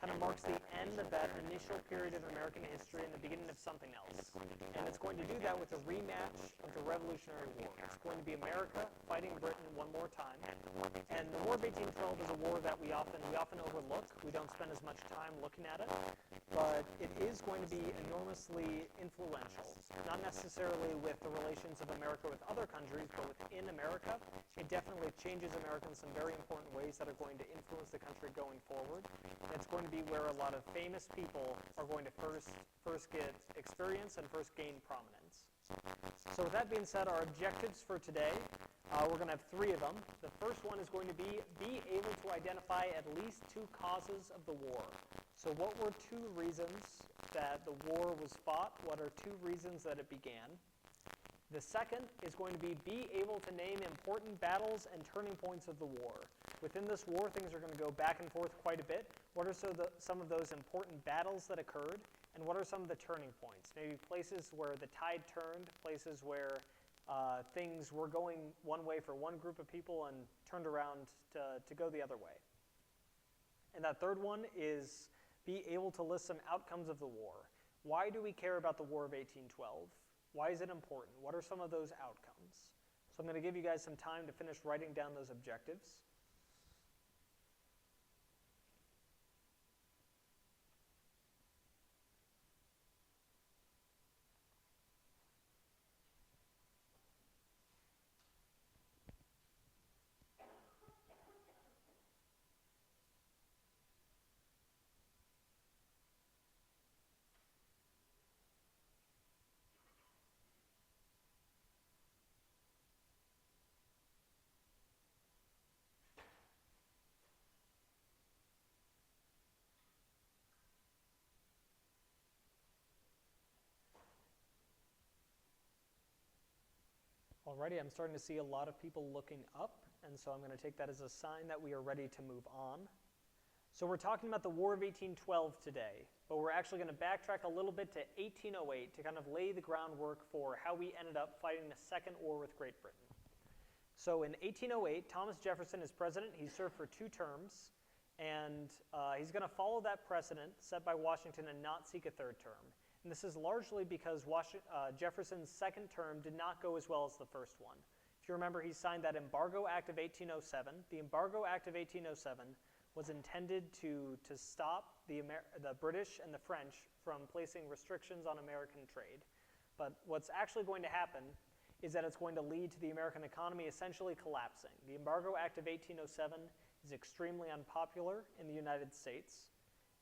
kind of marks the end of that initial period of American history and the beginning of something else. And it's going to do that with a rematch of the Revolutionary War. It's going to be America fighting Britain one more time. And the War of 1812 is a war that we often overlook. We don't spend as much time looking at it. But it is going to be enormously influential, not necessarily with the relations of America with other countries, but within America. It definitely changes America in some very important ways that are going to influence the country going forward. And it's going to be where a lot of famous people are going to first get experience and first gain prominence. So with that being said, our objectives for today, we're going to have 3 of them. The first one is going to be able to identify at least 2 causes of the war. So what were 2 reasons that the war was fought? What are 2 reasons that it began? The second is going to be able to name important battles and turning points of the war. Within this war, things are going to go back and forth quite a bit. What are some of those important battles that occurred, and what are some of the turning points? Maybe places where the tide turned, places where things were going one way for one group of people and turned around to go the other way. And that third one is be able to list some outcomes of the war. Why do we care about the War of 1812? Why is it important? What are some of those outcomes? So I'm going to give you guys some time to finish writing down those objectives. Alrighty, I'm starting to see a lot of people looking up, and so I'm going to take that as a sign that we are ready to move on. So we're talking about the War of 1812 today, but we're actually going to backtrack a little bit to 1808 to kind of lay the groundwork for how we ended up fighting the Second War with Great Britain. So in 1808, Thomas Jefferson is president. He served for 2 terms, and he's going to follow that precedent set by Washington and not seek a 3rd term. And this is largely because Jefferson's 2nd term did not go as well as the first one. If you remember, he signed that Embargo Act of 1807. The Embargo Act of 1807 was intended to stop the British and the French from placing restrictions on American trade. But what's actually going to happen is that it's going to lead to the American economy essentially collapsing. The Embargo Act of 1807 is extremely unpopular in the United States,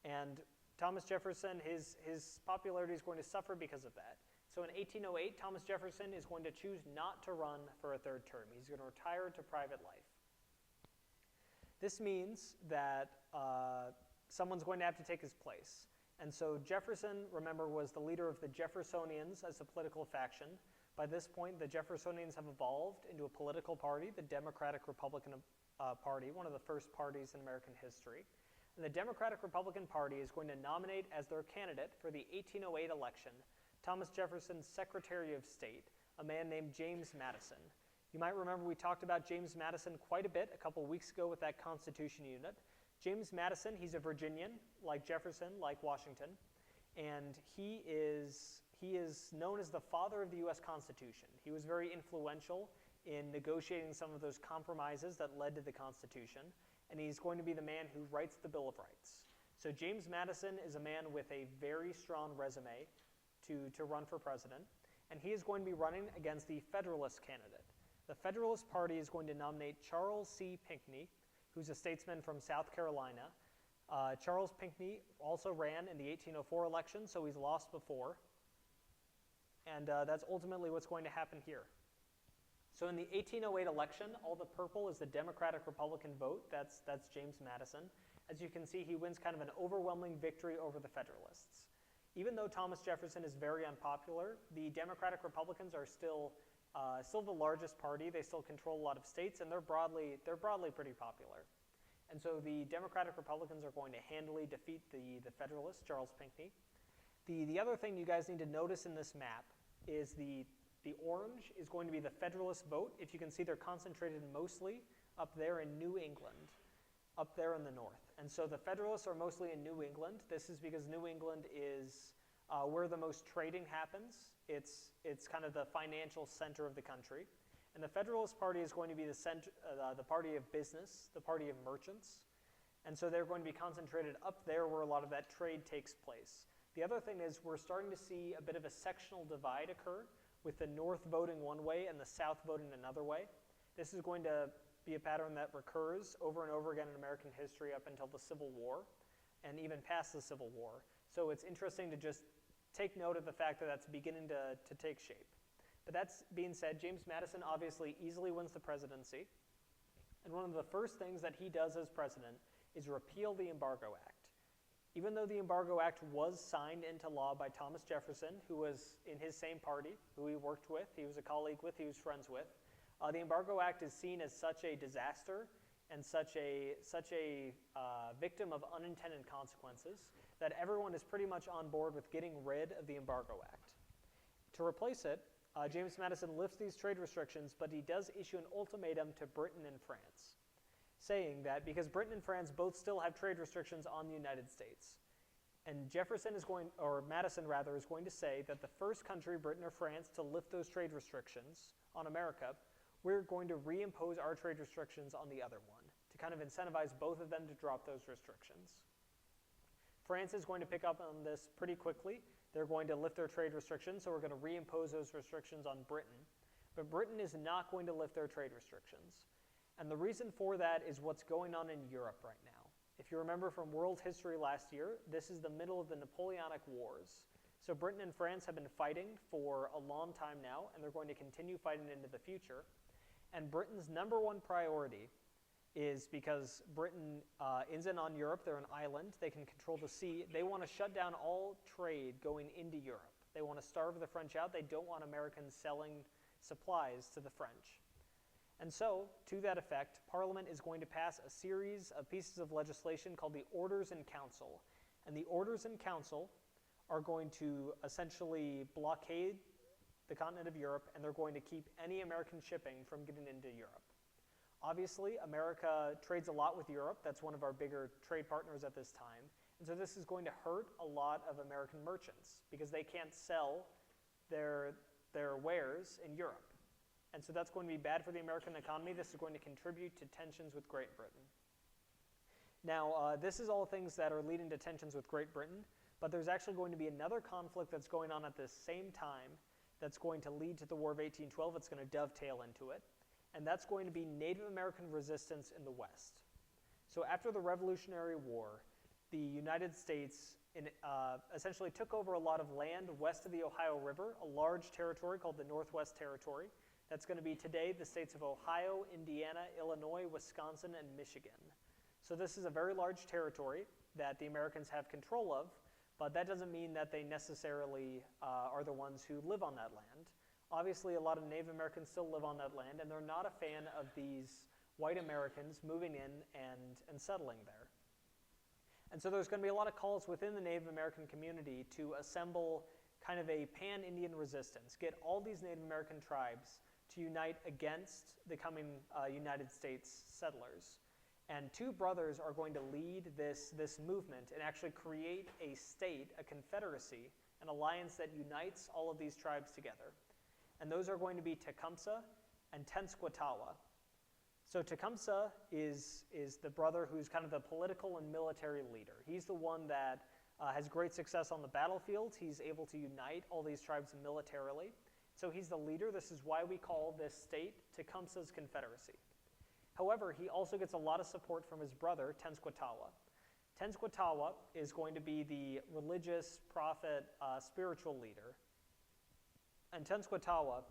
and Thomas Jefferson, his popularity is going to suffer because of that. So in 1808, Thomas Jefferson is going to choose not to run for a 3rd term. He's going to retire to private life. This means that someone's going to have to take his place. And so Jefferson, remember, was the leader of the Jeffersonians as a political faction. By this point, the Jeffersonians have evolved into a political party, the Democratic Republican Party, one of the first parties in American history. And the Democratic Republican Party is going to nominate as their candidate for the 1808 election Thomas Jefferson's Secretary of State, a man named James Madison. You might remember we talked about James Madison quite a bit a couple weeks ago with that Constitution unit. James Madison, he's a Virginian, like Jefferson, like Washington, and he is known as the father of the U.S. Constitution. He was very influential in negotiating some of those compromises that led to the Constitution. And he's going to be the man who writes the Bill of Rights. So James Madison is a man with a very strong resume to run for president, and he is going to be running against the Federalist candidate. The Federalist Party is going to nominate Charles C. Pinckney, who's a statesman from South Carolina. Charles Pinckney also ran in the 1804 election, so he's lost before. And that's ultimately what's going to happen here. So in the 1808 election, all the purple is the Democratic-Republican vote. That's James Madison. As you can see, he wins kind of an overwhelming victory over the Federalists. Even though Thomas Jefferson is very unpopular, the Democratic-Republicans are still the largest party. They still control a lot of states, and they're broadly pretty popular. And so the Democratic-Republicans are going to handily defeat the Federalist, Charles Pinckney. The other thing you guys need to notice in this map is the orange is going to be the Federalist vote. If you can see, they're concentrated mostly up there in New England, up there in the north. And so the Federalists are mostly in New England. This is because New England is where the most trading happens. It's kind of the financial center of the country. And the Federalist Party is going to be the party of business, the party of merchants. And so they're going to be concentrated up there where a lot of that trade takes place. The other thing is we're starting to see a bit of a sectional divide occur, with the North voting one way and the South voting another way. This is going to be a pattern that recurs over and over again in American history up until the Civil War, and even past the Civil War. So it's interesting to just take note of the fact that that's beginning to take shape. But that's being said, James Madison obviously easily wins the presidency. And one of the first things that he does as president is repeal the Embargo Act. Even though the Embargo Act was signed into law by Thomas Jefferson, who was in his same party, who he worked with, he was a colleague with, he was friends with, the Embargo Act is seen as such a disaster and such a victim of unintended consequences that everyone is pretty much on board with getting rid of the Embargo Act. To replace it, James Madison lifts these trade restrictions, but he does issue an ultimatum to Britain and France, saying that because Britain and France both still have trade restrictions on the United States, and Madison is going to say that the first country, Britain or France, to lift those trade restrictions on America, we're going to reimpose our trade restrictions on the other one to kind of incentivize both of them to drop those restrictions. France is going to pick up on this pretty quickly. They're going to lift their trade restrictions, so we're going to reimpose those restrictions on Britain. But Britain is not going to lift their trade restrictions. And the reason for that is what's going on in Europe right now. If you remember from world history last year, this is the middle of the Napoleonic Wars. So Britain and France have been fighting for a long time now, and they're going to continue fighting into the future. And Britain's number one priority is because Britain is on Europe, they're an island, they can control the sea, they want to shut down all trade going into Europe. They want to starve the French out, they don't want Americans selling supplies to the French. And so, to that effect, Parliament is going to pass a series of pieces of legislation called the Orders in Council. And the Orders in Council are going to essentially blockade the continent of Europe, and they're going to keep any American shipping from getting into Europe. Obviously, America trades a lot with Europe. That's one of our bigger trade partners at this time. And so this is going to hurt a lot of American merchants because they can't sell their wares in Europe. And so that's going to be bad for the American economy. This is going to contribute to tensions with Great Britain. Now, this is all things that are leading to tensions with Great Britain, but there's actually going to be another conflict that's going on at the same time that's going to lead to the War of 1812. It's going to dovetail into it. And that's going to be Native American resistance in the West. So after the Revolutionary War, the United States essentially took over a lot of land west of the Ohio River, a large territory called the Northwest Territory. That's going to be today the states of Ohio, Indiana, Illinois, Wisconsin, and Michigan. So this is a very large territory that the Americans have control of, but that doesn't mean that they necessarily are the ones who live on that land. Obviously, a lot of Native Americans still live on that land, and they're not a fan of these white Americans moving in and settling there. And so there's going to be a lot of calls within the Native American community to assemble kind of a pan-Indian resistance, get all these Native American tribes to unite against the coming United States settlers. And two brothers are going to lead this movement and actually create a state, a confederacy, an alliance that unites all of these tribes together. And those are going to be Tecumseh and Tenskwatawa. So Tecumseh is the brother who's kind of the political and military leader. He's the one that has great success on the battlefield. He's able to unite all these tribes militarily. So he's the leader. This is why we call this state Tecumseh's Confederacy. However, he also gets a lot of support from his brother, Tenskwatawa. Tenskwatawa is going to be the religious, prophet, spiritual leader. And Tenskwatawa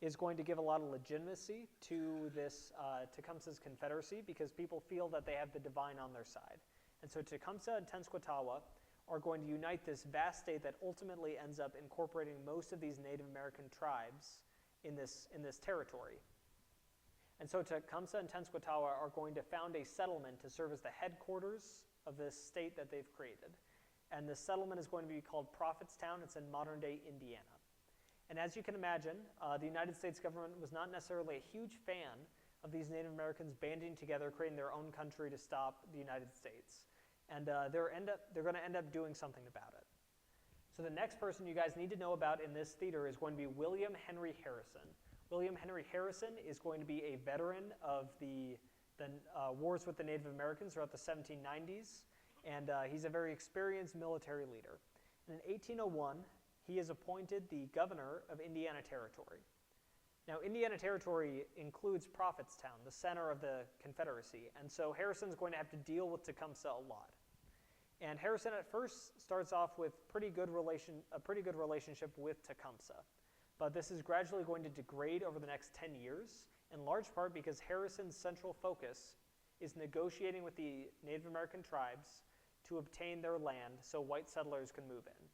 is going to give a lot of legitimacy to this Tecumseh's Confederacy because people feel that they have the divine on their side. And so Tecumseh and Tenskwatawa are going to unite this vast state that ultimately ends up incorporating most of these Native American tribes in this territory. And so Tecumseh and Tenskwatawa are going to found a settlement to serve as the headquarters of this state that they've created. And this settlement is going to be called Prophetstown. It's in modern-day Indiana. And as you can imagine, the United States government was not necessarily a huge fan of these Native Americans banding together, creating their own country to stop the United States. and they're going to end up doing something about it. So the next person you guys need to know about in this theater is going to be William Henry Harrison. William Henry Harrison is going to be a veteran of the wars with the Native Americans throughout the 1790s, and he's a very experienced military leader. And in 1801, he is appointed the governor of Indiana Territory. Now, Indiana Territory includes Prophetstown, the center of the Confederacy, and so Harrison's going to have to deal with Tecumseh a lot. And Harrison at first starts off with a pretty good relationship with Tecumseh, but this is gradually going to degrade over the next 10 years, in large part because Harrison's central focus is negotiating with the Native American tribes to obtain their land so white settlers can move in.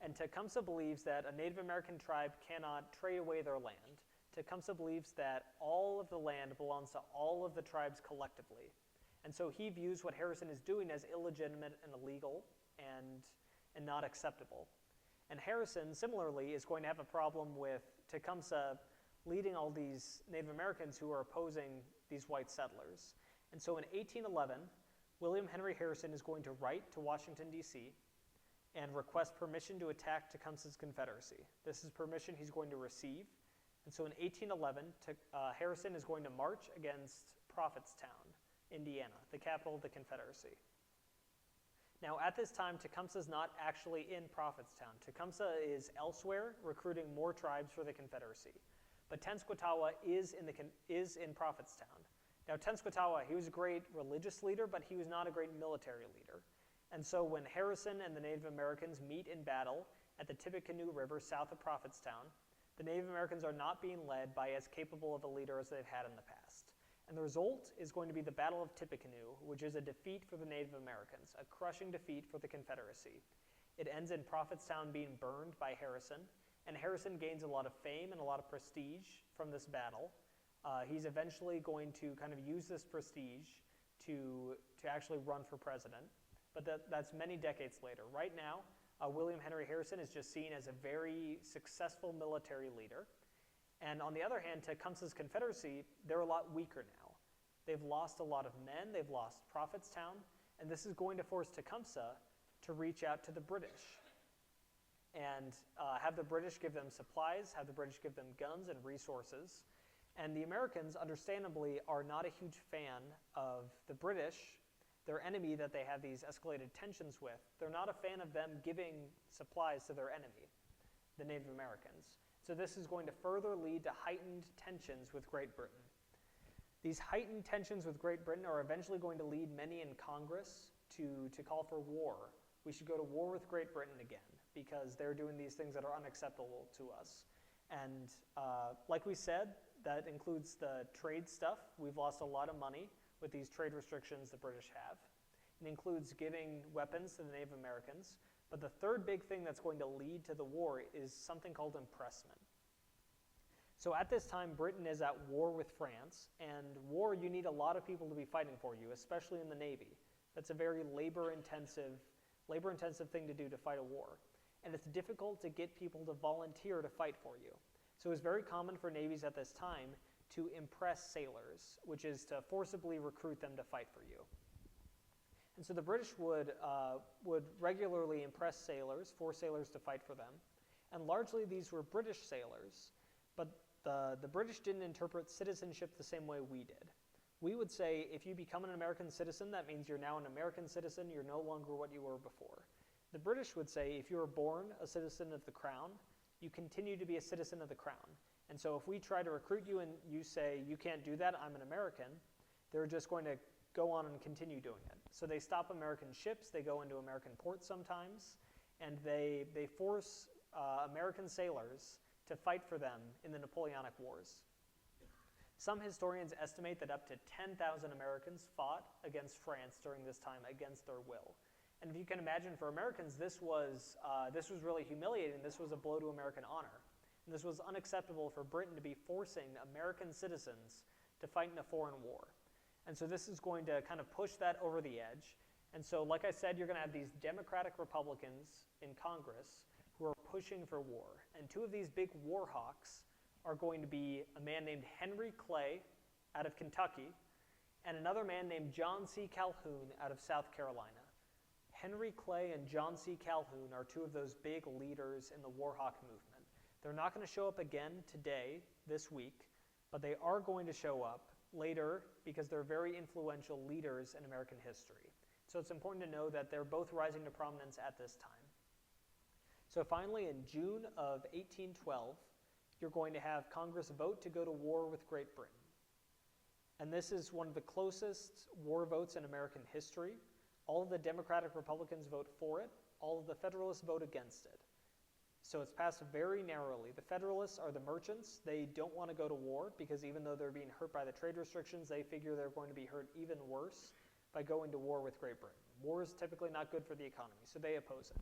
And Tecumseh believes that a Native American tribe cannot trade away their land. Tecumseh believes that all of the land belongs to all of the tribes collectively. And so he views what Harrison is doing as illegitimate and illegal and not acceptable. And Harrison, similarly, is going to have a problem with Tecumseh leading all these Native Americans who are opposing these white settlers. And so in 1811, William Henry Harrison is going to write to Washington, D.C., and request permission to attack Tecumseh's Confederacy. This is permission he's going to receive. And so in 1811, Harrison is going to march against Prophetstown, Indiana, the capital of the Confederacy. Now, at this time, Tecumseh's not actually in Prophetstown. Tecumseh is elsewhere, recruiting more tribes for the Confederacy. But Tenskwatawa is in Prophetstown. Now, Tenskwatawa, he was a great religious leader, but he was not a great military leader. And so when Harrison and the Native Americans meet in battle at the Tippecanoe River south of Prophetstown, the Native Americans are not being led by as capable of a leader as they've had in the past. And the result is going to be the Battle of Tippecanoe, which is a defeat for the Native Americans, a crushing defeat for the Confederacy. It ends in Prophetstown being burned by Harrison, and Harrison gains a lot of fame and a lot of prestige from this battle. He's eventually going to kind of use this prestige to actually run for president. But that's many decades later. Right now, William Henry Harrison is just seen as a very successful military leader. And on the other hand, Tecumseh's Confederacy, they're a lot weaker now. They've lost a lot of men, they've lost Prophetstown, and this is going to force Tecumseh to reach out to the British and have the British give them supplies, have the British give them guns and resources. And the Americans, understandably, are not a huge fan of the British, their enemy that they have these escalated tensions with. They're not a fan of them giving supplies to their enemy, the Native Americans. So this is going to further lead to heightened tensions with Great Britain. These heightened tensions with Great Britain are eventually going to lead many in Congress to call for war. We should go to war with Great Britain again because they're doing these things that are unacceptable to us. And like we said, that includes the trade stuff. We've lost a lot of money with these trade restrictions the British have. It includes giving weapons to the Native Americans. But the third big thing that's going to lead to the war is something called impressment. So at this time, Britain is at war with France, and war, you need a lot of people to be fighting for you, especially in the Navy. That's a very labor-intensive thing to do to fight a war. And it's difficult to get people to volunteer to fight for you. So it's very common for navies at this time to impress sailors, which is to forcibly recruit them to fight for you. And so the British would regularly impress sailors, force sailors to fight for them. And largely these were British sailors, but the British didn't interpret citizenship the same way we did. We would say if you become an American citizen, that means you're now an American citizen, you're no longer what you were before. The British would say if you were born a citizen of the Crown, you continue to be a citizen of the Crown. And so if we try to recruit you and you say, you can't do that, I'm an American, they're just going to go on and continue doing it. So they stop American ships, they go into American ports sometimes, and they force American sailors to fight for them in the Napoleonic Wars. Some historians estimate that up to 10,000 Americans fought against France during this time against their will. And if you can imagine, for Americans, this was really humiliating. This was a blow to American honor. And this was unacceptable for Britain to be forcing American citizens to fight in a foreign war. And so this is going to kind of push that over the edge. And so, like I said, you're going to have these Democratic Republicans in Congress who are pushing for war. And two of these big war hawks are going to be a man named Henry Clay out of Kentucky and another man named John C. Calhoun out of South Carolina. Henry Clay and John C. Calhoun are two of those big leaders in the War Hawk movement. They're not going to show up again today, this week, but they are going to show up later because they're very influential leaders in American history. So it's important to know that they're both rising to prominence at this time. So finally, in June of 1812, you're going to have Congress vote to go to war with Great Britain. And this is one of the closest war votes in American history. All of the Democratic Republicans vote for it. All of the Federalists vote against it. So it's passed very narrowly. The Federalists are the merchants. They don't want to go to war because even though they're being hurt by the trade restrictions, they figure they're going to be hurt even worse by going to war with Great Britain. War is typically not good for the economy, so they oppose it.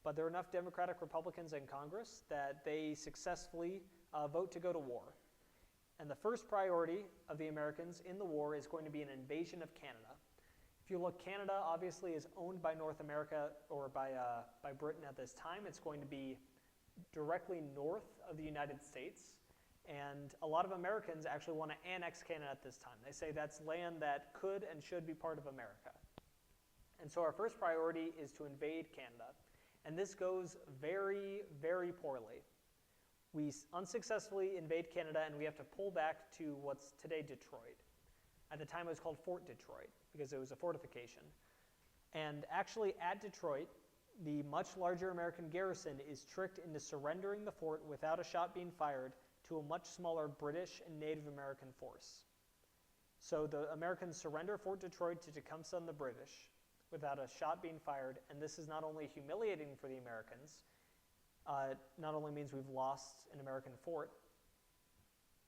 But there are enough Democratic Republicans in Congress that they successfully vote to go to war. And the first priority of the Americans in the war is going to be an invasion of Canada. If you look, Canada obviously is owned by North America or by Britain at this time. It's going to be directly north of the United States. And a lot of Americans actually want to annex Canada at this time. They say that's land that could and should be part of America. And so our first priority is to invade Canada. And this goes very, very poorly. We unsuccessfully invade Canada and we have to pull back to what's today Detroit. At the time it was called Fort Detroit because it was a fortification. And actually at Detroit, the much larger American garrison is tricked into surrendering the fort without a shot being fired to a much smaller British and Native American force. So the Americans surrender Fort Detroit to Tecumseh and the British without a shot being fired, and this is not only humiliating for the Americans, not only means we've lost an American fort,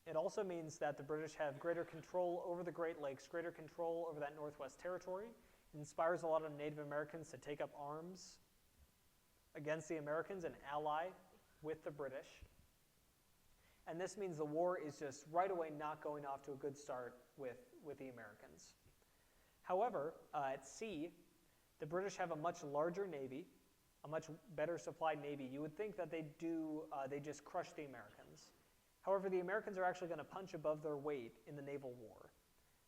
it also means that the British have greater control over the Great Lakes, greater control over that Northwest Territory. It inspires a lot of Native Americans to take up arms against the Americans and ally with the British. And this means the war is just right away not going off to a good start with the Americans. However, at sea, the British have a much larger navy, a much better supplied navy. You would think that they just crush the Americans. However, the Americans are actually going to punch above their weight in the naval war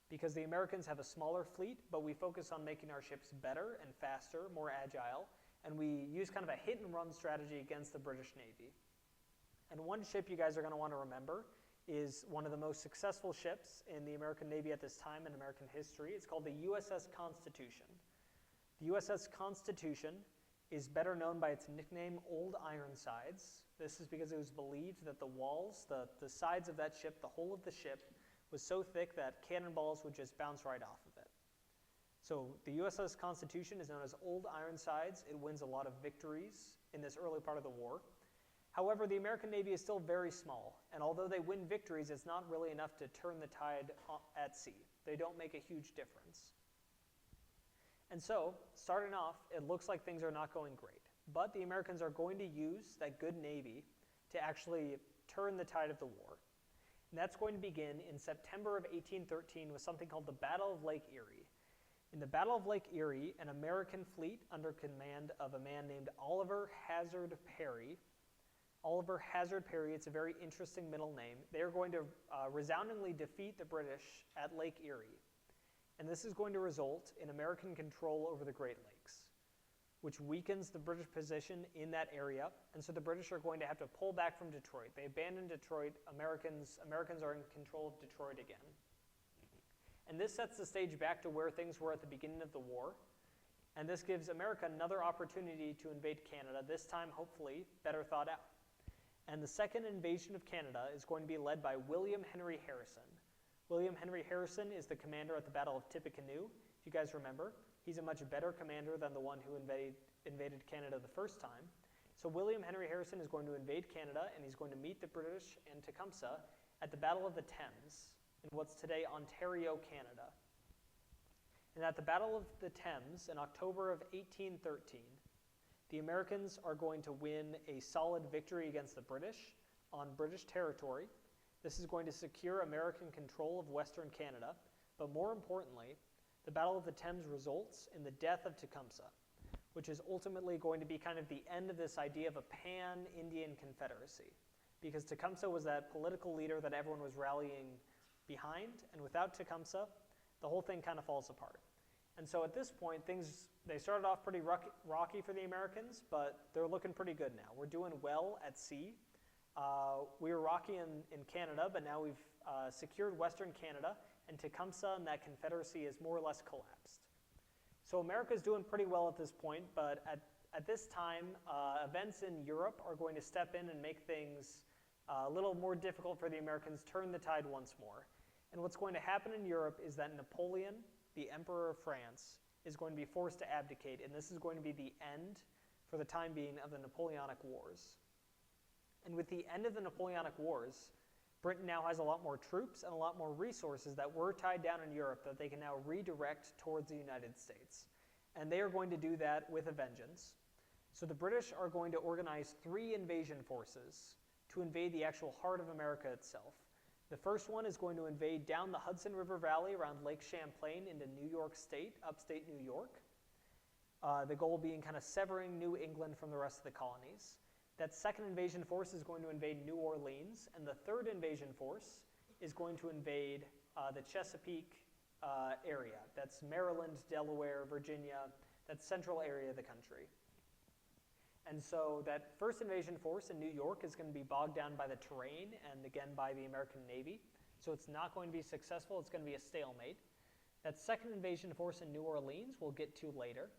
because the Americans have a smaller fleet, but we focus on making our ships better and faster, more agile, and we use kind of a hit and run strategy against the British Navy. And one ship you guys are going to want to remember is one of the most successful ships in the American Navy at this time in American history. It's called the USS Constitution. The USS Constitution is better known by its nickname, Old Ironsides. This is because it was believed that the walls, the sides of that ship, the whole of the ship, was so thick that cannonballs would just bounce right off of it. So the USS Constitution is known as Old Ironsides. It wins a lot of victories in this early part of the war. However, the American Navy is still very small, and although they win victories, it's not really enough to turn the tide at sea. They don't make a huge difference. And so, starting off, it looks like things are not going great. But the Americans are going to use that good Navy to actually turn the tide of the war. And that's going to begin in September of 1813 with something called the Battle of Lake Erie. In the Battle of Lake Erie, an American fleet under command of a man named Oliver Hazard Perry, it's a very interesting middle name, they are going to resoundingly defeat the British at Lake Erie. And this is going to result in American control over the Great Lakes, which weakens the British position in that area. And so the British are going to have to pull back from Detroit. They abandon Detroit. Americans are in control of Detroit again. And this sets the stage back to where things were at the beginning of the war. And this gives America another opportunity to invade Canada, this time hopefully better thought out. And the second invasion of Canada is going to be led by William Henry Harrison. William Henry Harrison is the commander at the Battle of Tippecanoe, if you guys remember. He's a much better commander than the one who invaded Canada the first time. So William Henry Harrison is going to invade Canada, and he's going to meet the British and Tecumseh at the Battle of the Thames in what's today Ontario, Canada. And at the Battle of the Thames in October of 1813, the Americans are going to win a solid victory against the British on British territory. This is going to secure American control of Western Canada, but more importantly, the Battle of the Thames results in the death of Tecumseh, which is ultimately going to be kind of the end of this idea of a pan-Indian confederacy, because Tecumseh was that political leader that everyone was rallying behind, and without Tecumseh, the whole thing kind of falls apart. And so at this point, they started off pretty rocky for the Americans, but they're looking pretty good now. We're doing well at sea. We were rocky in Canada, but now we've secured Western Canada, and Tecumseh and that confederacy is more or less collapsed. So America's doing pretty well at this point, but at this time, events in Europe are going to step in and make things a little more difficult for the Americans, turn the tide once more. And what's going to happen in Europe is that Napoleon, the Emperor of France, is going to be forced to abdicate, and this is going to be the end, for the time being, of the Napoleonic Wars. And with the end of the Napoleonic Wars, Britain now has a lot more troops and a lot more resources that were tied down in Europe that they can now redirect towards the United States. And they are going to do that with a vengeance. So the British are going to organize 3 invasion forces to invade the actual heart of America itself. The first one is going to invade down the Hudson River Valley around Lake Champlain into New York State, upstate New York. The goal being kind of severing New England from the rest of the colonies. That second invasion force is going to invade New Orleans, and the third invasion force is going to invade the Chesapeake area. That's Maryland, Delaware, Virginia, that central area of the country. And so that first invasion force in New York is going to be bogged down by the terrain and again by the American Navy. So it's not going to be successful, it's going to be a stalemate. That second invasion force in New Orleans we'll get to later.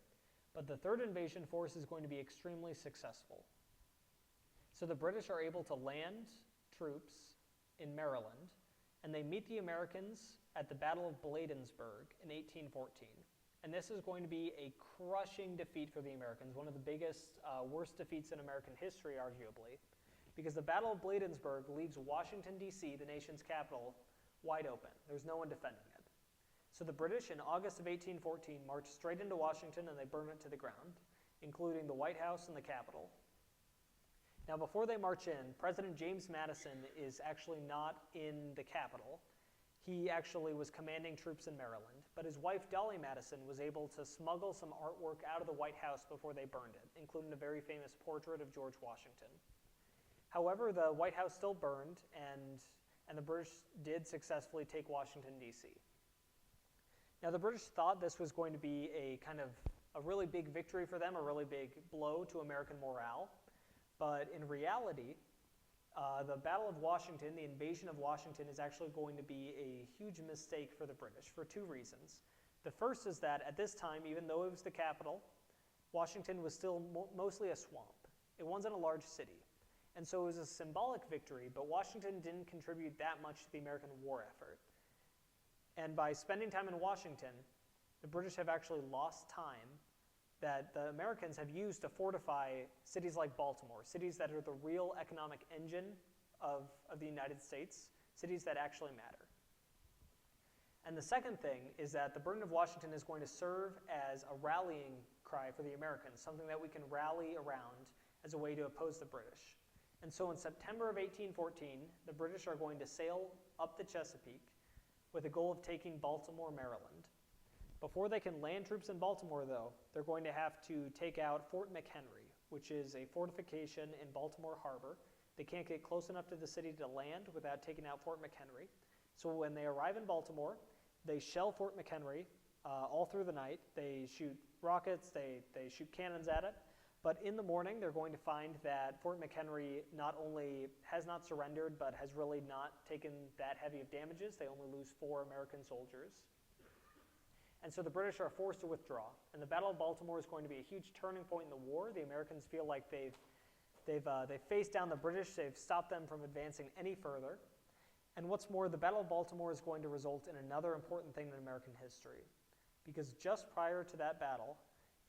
But the third invasion force is going to be extremely successful. So the British are able to land troops in Maryland, and they meet the Americans at the Battle of Bladensburg in 1814. And this is going to be a crushing defeat for the Americans, one of the biggest, worst defeats in American history, arguably, because the Battle of Bladensburg leaves Washington, D.C., the nation's capital, wide open. There's no one defending it. So the British, in August of 1814, march straight into Washington and they burn it to the ground, including the White House and the Capitol. Now, before they march in, President James Madison is actually not in the Capitol. He actually was commanding troops in Maryland, but his wife, Dolly Madison, was able to smuggle some artwork out of the White House before they burned it, including a very famous portrait of George Washington. However, the White House still burned, and the British did successfully take Washington, D.C. Now, the British thought this was going to be a kind of a really big victory for them, a really big blow to American morale, but in reality, the Battle of Washington, the invasion of Washington, is actually going to be a huge mistake for the British for 2 reasons. The first is that at this time, even though it was the capital, Washington was still mostly a swamp. It wasn't a large city. And so it was a symbolic victory, but Washington didn't contribute that much to the American war effort. And by spending time in Washington, the British have actually lost time that the Americans have used to fortify cities like Baltimore, cities that are the real economic engine of the United States, cities that actually matter. And the second thing is that the burden of Washington is going to serve as a rallying cry for the Americans, something that we can rally around as a way to oppose the British. And so in September of 1814, the British are going to sail up the Chesapeake with the goal of taking Baltimore, Maryland. Before they can land troops in Baltimore, though, they're going to have to take out Fort McHenry, which is a fortification in Baltimore Harbor. They can't get close enough to the city to land without taking out Fort McHenry. So when they arrive in Baltimore, they shell Fort McHenry all through the night. They shoot rockets, they shoot cannons at it. But in the morning, they're going to find that Fort McHenry not only has not surrendered, but has really not taken that heavy of damages. They only lose 4 American soldiers. And so the British are forced to withdraw. And the Battle of Baltimore is going to be a huge turning point in the war. The Americans feel like they've faced down the British. They've stopped them from advancing any further. And what's more, the Battle of Baltimore is going to result in another important thing in American history. Because just prior to that battle,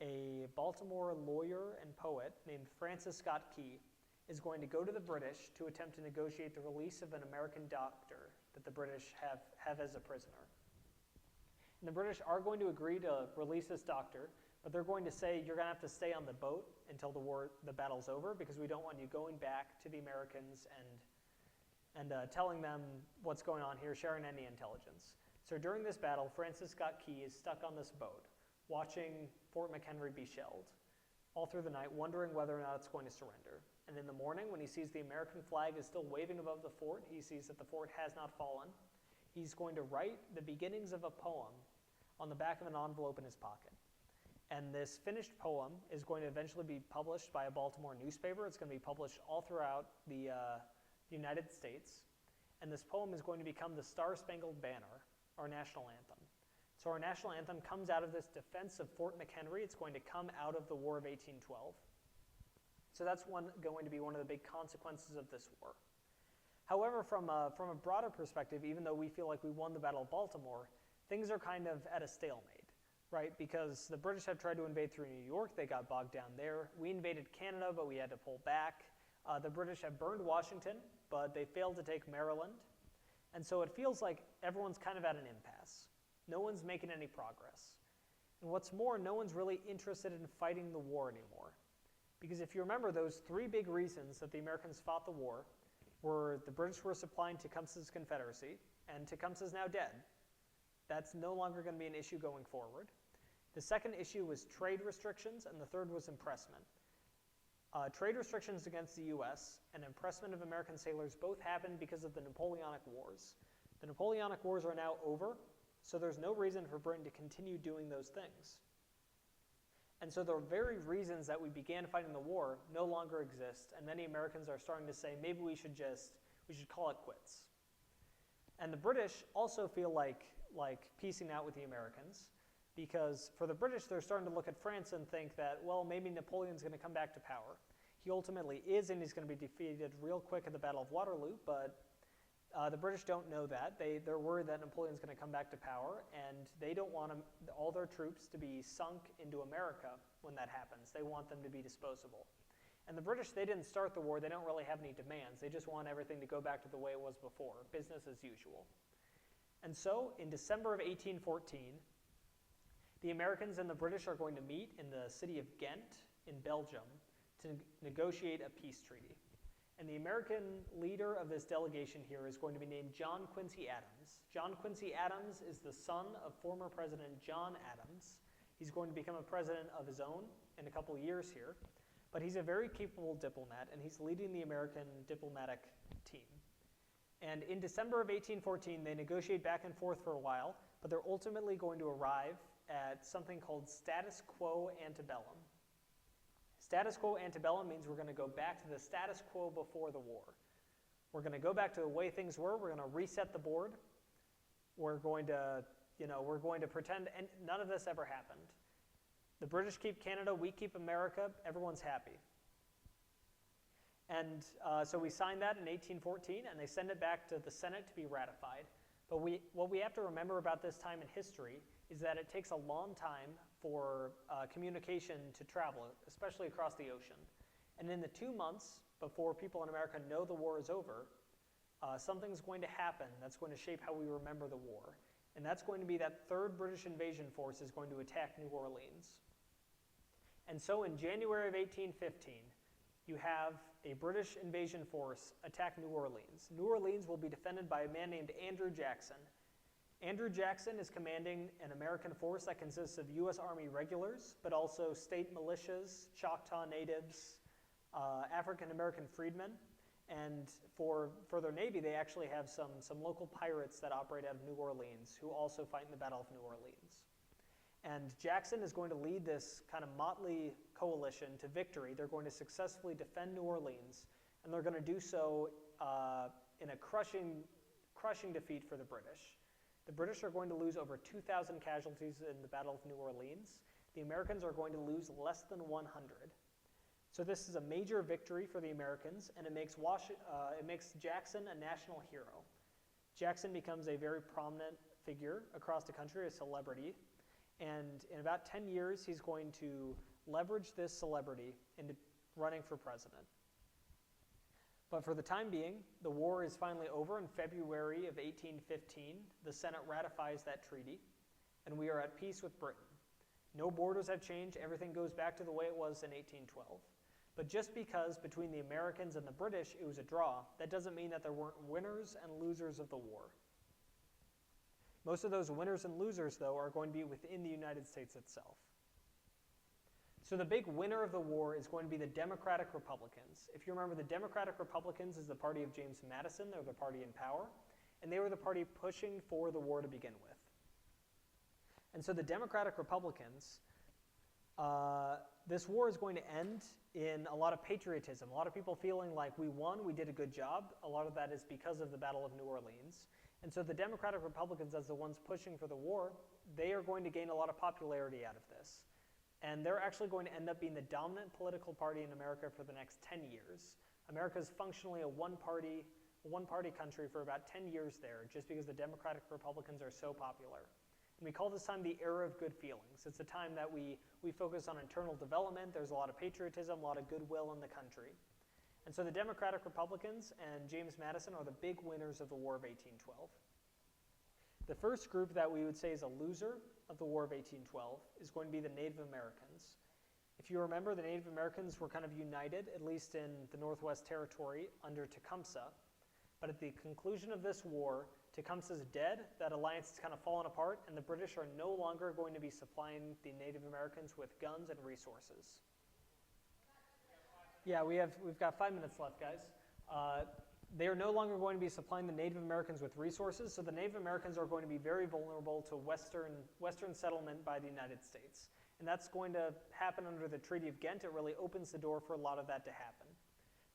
a Baltimore lawyer and poet named Francis Scott Key is going to go to the British to attempt to negotiate the release of an American doctor that the British have as a prisoner. And the British are going to agree to release this doctor, but they're going to say, you're going to have to stay on the boat until the battle's over, because we don't want you going back to the Americans and telling them what's going on here, sharing any intelligence. So during this battle, Francis Scott Key is stuck on this boat, watching Fort McHenry be shelled all through the night, wondering whether or not it's going to surrender. And in the morning, when he sees the American flag is still waving above the fort, he sees that the fort has not fallen. he's going to write the beginnings of a poem on the back of an envelope in his pocket. And this finished poem is going to eventually be published by a Baltimore newspaper. It's going to be published all throughout the United States. And this poem is going to become the Star-Spangled Banner, our national anthem. So our national anthem comes out of this defense of Fort McHenry. It's going to come out of the War of 1812. So that's going to be one of the big consequences of this war. However, from a broader perspective, even though we feel like we won the Battle of Baltimore, things are kind of at a stalemate, right? Because the British have tried to invade through New York. They got bogged down there. We invaded Canada, but we had to pull back. The British have burned Washington, but they failed to take Maryland. And so it feels like everyone's kind of at an impasse. No one's making any progress. And what's more, no one's really interested in fighting the war anymore. Because if you remember, those three big reasons that the Americans fought the war were the British were supplying Tecumseh's Confederacy, and Tecumseh is now dead. That's no longer going to be an issue going forward. The second issue was trade restrictions, and the third was impressment. Trade restrictions against the U.S. and impressment of American sailors both happened because of the Napoleonic Wars. The Napoleonic Wars are now over, so there's no reason for Britain to continue doing those things. And so the very reasons that we began fighting the war no longer exist, and many Americans are starting to say, maybe we should call it quits. And the British also feel like piecing out with the Americans, because for the British, they're starting to look at France and think that, well, maybe Napoleon's going to come back to power. He ultimately is, and he's going to be defeated real quick at the Battle of Waterloo, but the British don't know that. They're worried that Napoleon's going to come back to power, and they don't want all their troops to be sunk into America when that happens. They want them to be disposable. And the British, they didn't start the war. They don't really have any demands. They just want everything to go back to the way it was before, business as usual. And so, in December of 1814, the Americans and the British are going to meet in the city of Ghent in Belgium to negotiate a peace treaty. And the American leader of this delegation here is going to be named John Quincy Adams. John Quincy Adams is the son of former President John Adams. He's going to become a president of his own in a couple of years here. But he's a very capable diplomat, and he's leading the American diplomatic team. And in December of 1814, they negotiate back and forth for a while, but they're ultimately going to arrive at something called status quo antebellum. Status quo antebellum means we're going to go back to the status quo before the war. We're going to go back to the way things were. We're going to reset the board. We're going to pretend and none of this ever happened. The British keep Canada, we keep America, everyone's happy. And so we signed that in 1814, and they send it back to the Senate to be ratified. But what we have to remember about this time in history is that it takes a long time for communication to travel, especially across the ocean. And in the 2 months before people in America know the war is over, something's going to happen that's going to shape how we remember the war. And that's going to be that third British invasion force is going to attack New Orleans. And so in January of 1815, you have a British invasion force attack New Orleans. New Orleans will be defended by a man named Andrew Jackson. Andrew Jackson is commanding an American force that consists of U.S. Army regulars, but also state militias, Choctaw natives, African-American freedmen. And for their Navy, they actually have some local pirates that operate out of New Orleans who also fight in the Battle of New Orleans. And Jackson is going to lead this kind of motley coalition to victory. They're going to successfully defend New Orleans, and they're going to do so in a crushing defeat for the British. The British are going to lose over 2,000 casualties in the Battle of New Orleans. The Americans are going to lose less than 100. So this is a major victory for the Americans, and it makes Jackson a national hero. Jackson becomes a very prominent figure across the country, a celebrity, and in about 10 years, he's going to leverage this celebrity into running for president. But for the time being, the war is finally over. In February of 1815, the Senate ratifies that treaty, and we are at peace with Britain. No borders have changed. Everything goes back to the way it was in 1812. But just because between the Americans and the British it was a draw, that doesn't mean that there weren't winners and losers of the war. Most of those winners and losers, though, are going to be within the United States itself. So the big winner of the war is going to be the Democratic Republicans. If you remember, the Democratic Republicans is the party of James Madison. They're the party in power. and they were the party pushing for the war to begin with. And so the Democratic Republicans, this war is going to end in a lot of patriotism, a lot of people feeling like we won, we did a good job. A lot of that is because of the Battle of New Orleans. And so the Democratic Republicans, as the ones pushing for the war, they are going to gain a lot of popularity out of this. And they're actually going to end up being the dominant political party in America for the next 10 years. America is functionally a one-party country for about 10 years there, just because the Democratic Republicans are so popular. And we call this time the era of good feelings. It's a time that we focus on internal development. There's a lot of patriotism, a lot of goodwill in the country. And so the Democratic Republicans and James Madison are the big winners of the War of 1812. The first group that we would say is a loser of the War of 1812 is going to be the Native Americans. If you remember, the Native Americans were kind of united, at least in the Northwest Territory, under Tecumseh. But at the conclusion of this war, Tecumseh is dead, that alliance has kind of fallen apart, and the British are no longer going to be supplying the Native Americans with guns and resources. Yeah, we've got 5 minutes left, guys. They are no longer going to be supplying the Native Americans with resources, so the Native Americans are going to be very vulnerable to Western settlement by the United States. And that's going to happen under the Treaty of Ghent. It really opens the door for a lot of that to happen.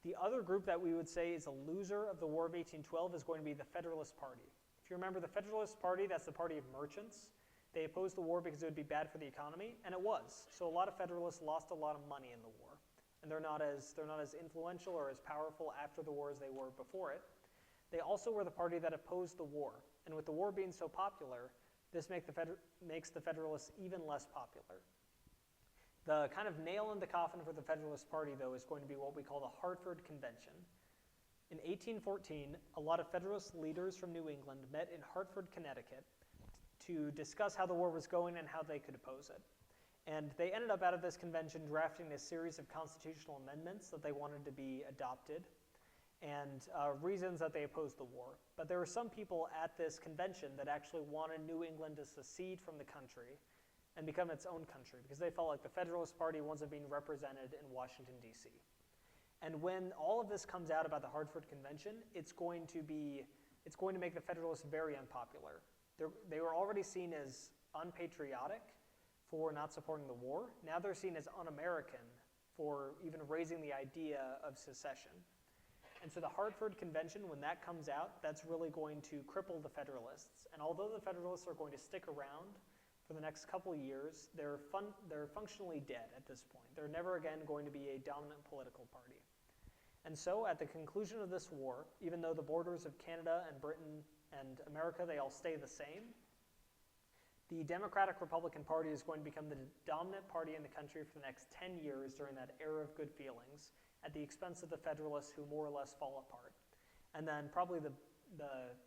The other group that we would say is a loser of the War of 1812 is going to be the Federalist Party. If you remember the Federalist Party, that's the party of merchants. They opposed the war because it would be bad for the economy, and it was. So a lot of Federalists lost a lot of money in the war. And they're not as influential or as powerful after the war as they were before it. They also were the party that opposed the war. And with the war being so popular, this makes the Federalists even less popular. The kind of nail in the coffin for the Federalist Party, though, is going to be what we call the Hartford Convention. In 1814, a lot of Federalist leaders from New England met in Hartford, Connecticut, to discuss how the war was going and how they could oppose it. And they ended up out of this convention drafting a series of constitutional amendments that they wanted to be adopted and reasons that they opposed the war. But there were some people at this convention that actually wanted New England to secede from the country and become its own country because they felt like the Federalist Party wasn't being represented in Washington, D.C. And when all of this comes out about the Hartford Convention, it's going to make the Federalists very unpopular. They were already seen as unpatriotic for not supporting the war. Now they're seen as un-American for even raising the idea of secession. And so the Hartford Convention, when that comes out, that's really going to cripple the Federalists. And although the Federalists are going to stick around for the next couple years, they're functionally dead at this point. They're never again going to be a dominant political party. And so at the conclusion of this war, even though the borders of Canada and Britain and America, they all stay the same, the Democratic Republican Party is going to become the dominant party in the country for the next 10 years during that era of good feelings at the expense of the Federalists who more or less fall apart. And then probably the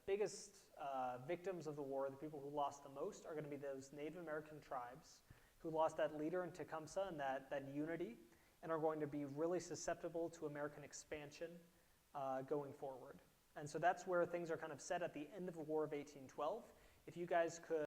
biggest victims of the war, the people who lost the most, are going to be those Native American tribes who lost that leader in Tecumseh and that unity and are going to be really susceptible to American expansion going forward. And so that's where things are kind of set at the end of the War of 1812. If you guys could